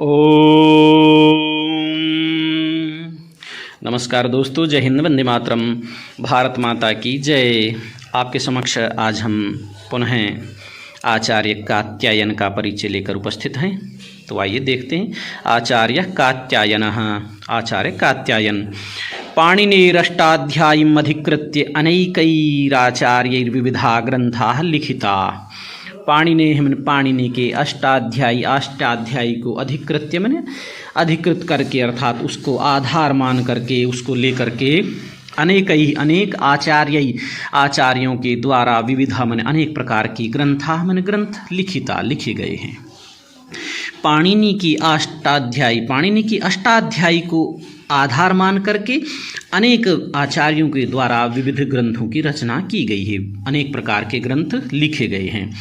ओम नमस्कार दोस्तों, जय हिंद, वंदे मातरम। भारत माता की जय। आपके समक्ष आज हम पुनः आचार्य कात्यायन का परिचय लेकर उपस्थित हैं। तो आइए देखते हैं। आचार्य कात्यायनः। आचार्य कात्यायन पाणिनेरष्टाध्यायीम् अधिकृत्य अनैकैराचार्यैर्विविधा ग्रंथाः लिखिता। पाणिनि के अष्टाध्यायी को अधिकृत्य मैंने अधिकृत करके, अर्थात उसको आधार मान करके, उसको लेकर के अनेक आचार्यों के द्वारा विविधा मैंने अनेक प्रकार की ग्रंथ लिखिता लिखे गए हैं। पाणिनि की अष्टाध्यायी को आधार मान करके अनेक आचार्यों के द्वारा विविध ग्रंथों की रचना की गई है। अनेक प्रकार के ग्रंथ लिखे गए हैं।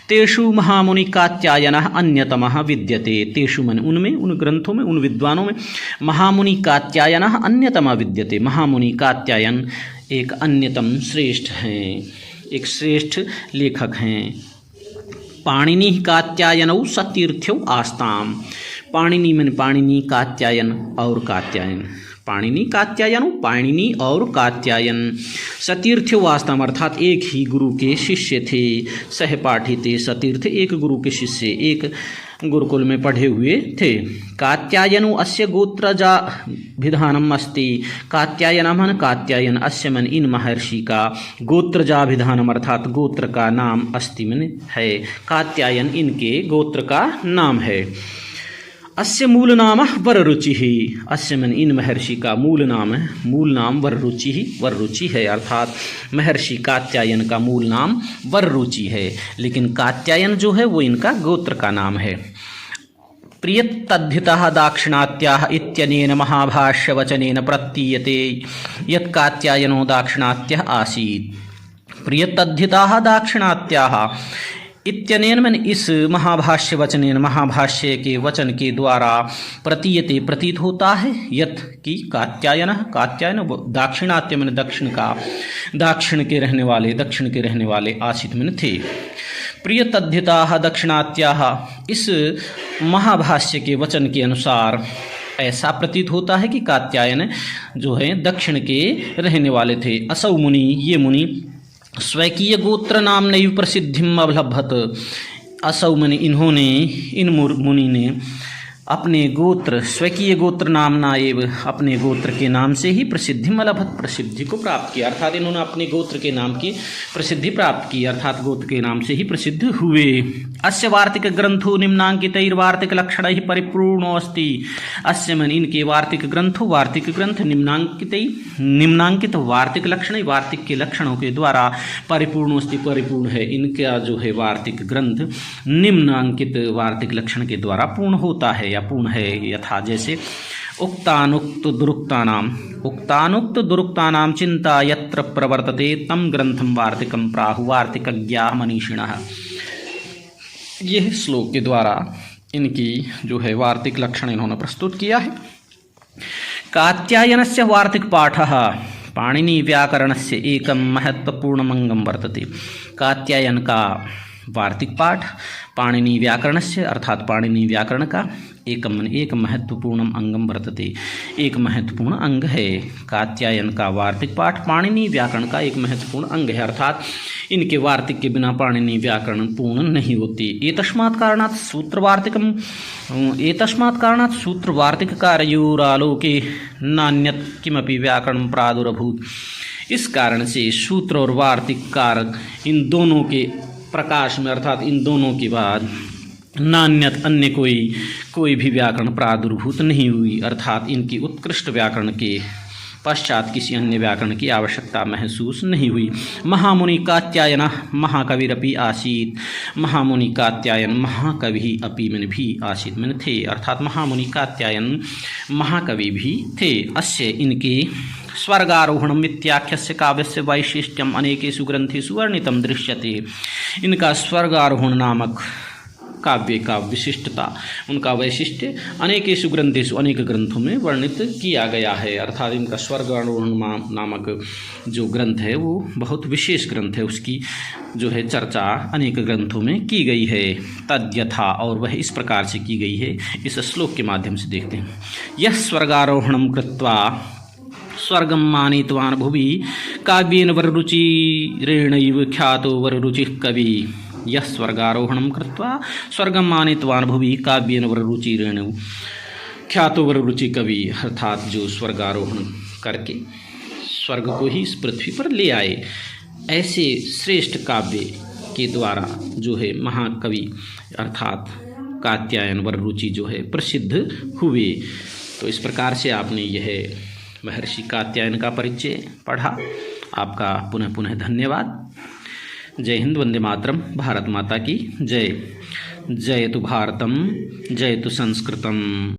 तेषु महामुनि कात्यायनः अन्यतमः विद्यते। तेषु मन उनमें, उन ग्रंथों में, उन विद्वानों में महामुनि कात्यायनः अन्यतमः विद्यते। महामुनि कात्यायन एक अन्यतम श्रेष्ठ हैं, एक श्रेष्ठ लेखक हैं। पाणिनि कात्यायनौ सतीर्थ्यौ आस्ताम। पाणिनि मन पाणिनि, कात्यायन और कात्यायन। पाणिनि और कात्यायन सतीर्थ्यो आस्ताम, अर्थात एक ही गुरु के शिष्य थे, सहपाठी थे। सतीर्थ एक गुरु के शिष्य, एक गुरुकुल में पढ़े हुए थे। कात्यायनो अस्य गोत्रजा विधानम अस्ति। कात्यायन अस्य मन इन महर्षि का गोत्रजा विधानम, अर्थात गोत्र का नाम अस्ति मन है। कात्यायन इनके गोत्र का नाम है। अस्य मूल नाम वररुचि ही। अस्य मन इन महर्षि का मूल नाम वररुचि है, अर्थात महर्षि कात्यायन का मूल नाम वररुचि है। लेकिन कात्यायन जो है वो इनका गोत्र का नाम है। प्रियतद्धितः दाक्षिणात्याः इत्यनेन महाभाष्यवचनेन प्रतीयते यत् कात्यायनो दाक्षिणात्यः आसीत्। प्रियतद्धिताः दाक्षिणात्याः इत्यनेन मन इस महाभाष्य वचनेन, महाभाष्य के वचन के द्वारा प्रतीयते प्रतीत होता है, यत् कि कात्यायन दाक्षिणात्य मन दक्षिण के रहने वाले आसित मन थे। प्रियतद्धिताः दाक्षिणात्याः, इस महाभाष्य के वचन के अनुसार ऐसा प्रतीत होता है कि कात्यायन जो है दक्षिण के रहने वाले थे। असौ मुनि, ये मुनि स्वकीय गोत्र नाम नैव प्रसिद्धिम अभलभत। असौ मन इन्होंने, इन मुनि ने अपने गोत्र, स्वकीय गोत्र नामना एवं अपने गोत्र के नाम से ही प्रसिद्धि को प्राप्त किया, अर्थात इन्होंने अपने गोत्र के नाम की प्रसिद्धि प्राप्त की, अर्थात गोत्र के नाम से ही प्रसिद्ध हुए। अस्य वार्तिक ग्रंथो निम्नांकितैर्वार्तिक लक्षणैः परिपूर्णो अस्ति। अस्य मन इनके वार्तिक ग्रंथ निम्नांकित वार्तिक लक्षण, वार्तिक के लक्षणों के द्वारा परिपूर्ण है। इनका जो है वार्तिक ग्रंथ निम्नांकित वार्तिक लक्षण के द्वारा पूर्ण होता है या पूर्ण है। यथा जैसे उक्तानुक्त दुरुक्तानां चिंता यत्र प्रवर्तते तम ग्रंथम वार्तिकम प्राहु वार्तिकज्ञाः मनीषिणः। यह श्लोक के द्वारा इनकी जो है वार्तिक लक्षण इन्होंने प्रस्तुत किया है। कात्यायनस्य वार्तिक पाठः पाणिनि व्याकरणस्य एकं महत्वपूर्णम् अंगं वर्तते। कात्यायन का वार्तिक पाठ पाणिनि व्याकरणस्य, अर्थात पाणिनि व्याकरण का एक महत्वपूर्ण अंगम वर्तते, एक महत्वपूर्ण अंग है। कात्यायन का वार्तिक पाठ पाणिनि व्याकरण का एक महत्वपूर्ण अंग है, अर्थात इनके वार्तिक के बिना पाणिनि व्याकरण पूर्ण नहीं होती। एतस्मात् कारणात् सूत्रवार्तिककारयोरालोके नान्यत् किमपि व्याकरणं प्रादुरभूत्। इस कारण से सूत्र और वार्तिक कारक, इन दोनों के प्रकाश में, अर्थात इन दोनों के बाद नान्यत अन्य कोई भी व्याकरण प्रादुर्भूत नहीं हुई, अर्थात इनकी उत्कृष्ट व्याकरण के पश्चात किसी अन्य व्याकरण की आवश्यकता महसूस नहीं हुई। महामुनि कात्यायन महाकविरपि आसीत्। महामुनि कात्यायन महाकवि अपि मन भी आसीत् मन थे, अर्थात महामुनि कात्यायन महाकवि भी थे। अस्य इनके स्वर्गारोहणम् इत्याख्यस्य काव्यस्य वैशिष्ट्यम् अनेकेषु ग्रंथेषु वर्णितं दृश्यते। इनका स्वर्गारोहण नामक काव्य का विशिष्टता, उनका वैशिष्ट्य अनेकेषु ग्रंथेषु, अनेक ग्रंथों में वर्णित किया गया है। अर्थात इनका स्वर्गारोहण नामक जो ग्रंथ है वो बहुत विशेष ग्रंथ है, उसकी जो है चर्चा अनेक ग्रंथों में की गई है। तद्यथा, और वह इस प्रकार से की गई है, इस श्लोक के माध्यम से देखते हैं। यह स्वर्गारोहणम कृत्वा स्वर्गम मानितवान् भुवि काव्येन वररुचिरेणैव ख्यातो वररुचिः कवि। यह स्वर्गारोहणम कृत्वा स्वर्गम मानितवान् भुवि काव्येन वररुचिरेणैव ख्यातो वररुचि कवि। अर्थात जो स्वर्गारोहण करके स्वर्ग को ही इस पृथ्वी पर ले आए, ऐसे श्रेष्ठ काव्य के द्वारा जो है महाकवि अर्थात कात्यायन वररुचि जो है प्रसिद्ध हुए। तो इस प्रकार से आपने यह महर्षि कात्यायन का परिचय पढ़ा। आपका पुनः पुनः धन्यवाद। जय हिंद, वंदे मातरम, भारत माता की जय। जयतु भारतम, जयतु संस्कृतम।